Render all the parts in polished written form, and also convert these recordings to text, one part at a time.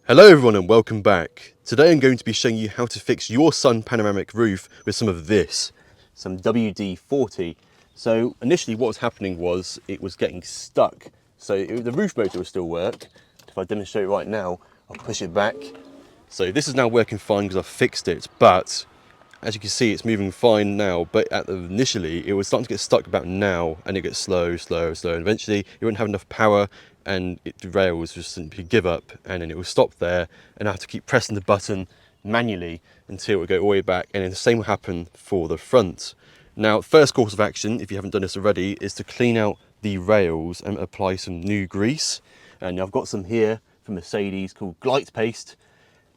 Hello everyone and welcome back. Today I'm going to be showing you how to fix your sun panoramic roof with some of this, some WD-40. So initially what was happening was it was getting stuck. So the roof motor will still work. If I demonstrate right now, I'll push it back. So this is now working fine because I've fixed it, but as you can see it's moving fine now, but initially it was starting to get stuck about now, and it gets slow, and eventually it wouldn't have enough power and the rails just simply give up, and then it will stop there and I have to keep pressing the button manually until it will go all the way back, and then the same will happen for the front. Now, first course of action, if you haven't done this already, is to clean out the rails and apply some new grease. And I've got some here from Mercedes called Glite Paste,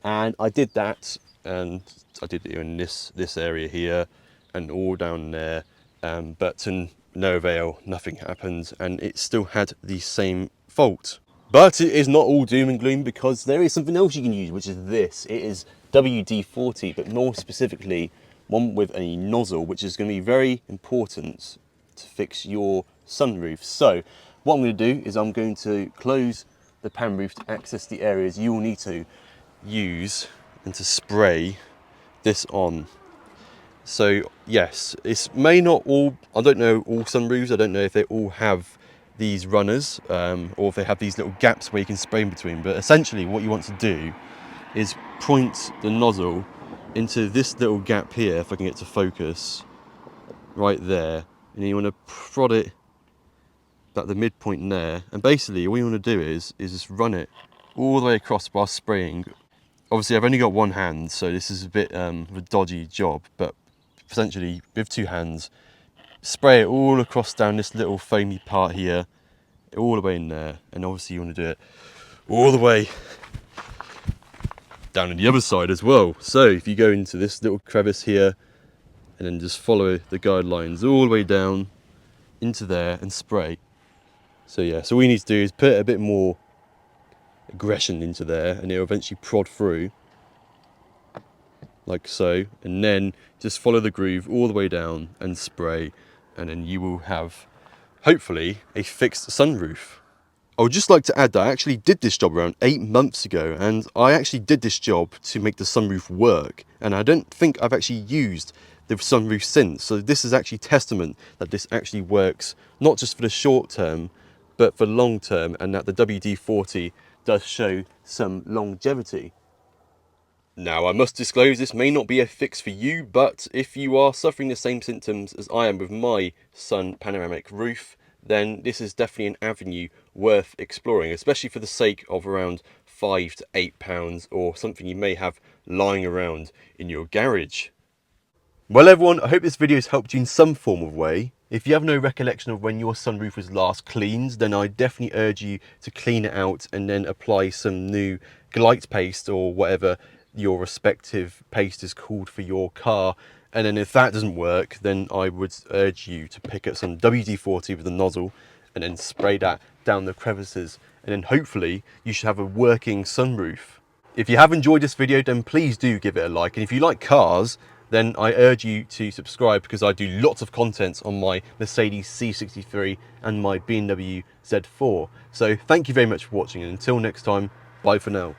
and I did that, and I did it in this area here and all down there, but to no avail, nothing happened, and it still had the same fault. But it is not all doom and gloom, because there is something else you can use, which is this. It is WD-40, but more specifically one with a nozzle, which is going to be very important to fix your sunroof. So what I'm going to do is I'm going to close the pan roof to access the areas you will need to use and to spray this on. So yes, it may not all, I don't know all sunroofs, I don't know if they all have these runners, or if they have these little gaps where you can spray in between, but essentially what you want to do is point the nozzle into this little gap here, if I can get to focus, right there, and then you want to prod it at the midpoint there, and basically all you want to do is just run it all the way across while spraying. Obviously I've only got one hand, so this is a bit of a dodgy job, but essentially with two hands, spray it all across down this little foamy part here, all the way in there, and obviously you want to do it all the way down on the other side as well. So if you go into this little crevice here and then just follow the guidelines all the way down into there and spray. So yeah, so all you need to do is put a bit more aggression into there, and it'll eventually prod through like so, and then just follow the groove all the way down and spray, and then you will have hopefully a fixed sunroof. I would just like to add that I actually did this job around 8 months ago, and I actually did this job to make the sunroof work, and I don't think I've actually used the sunroof since. So this is actually testament that this actually works, not just for the short term but for long term, and that the WD-40 does show some longevity. Now, I must disclose this may not be a fix for you, but if you are suffering the same symptoms as I am with my sun panoramic roof, then this is definitely an avenue worth exploring, especially for the sake of around £5 to £8, or something you may have lying around in your garage. Well everyone, I hope this video has helped you in some form of way. If you have no recollection of when your sunroof was last cleaned, then I definitely urge you to clean it out and then apply some new Glite paste or whatever your respective paste is called for your car. And then if that doesn't work, then I would urge you to pick up some WD-40 with a nozzle and then spray that down the crevices, and then hopefully you should have a working sunroof. If you have enjoyed this video, then please do give it a like, and if you like cars, then I urge you to subscribe, because I do lots of content on my Mercedes C63 and my BMW Z4. So thank you very much for watching, and until next time, bye for now.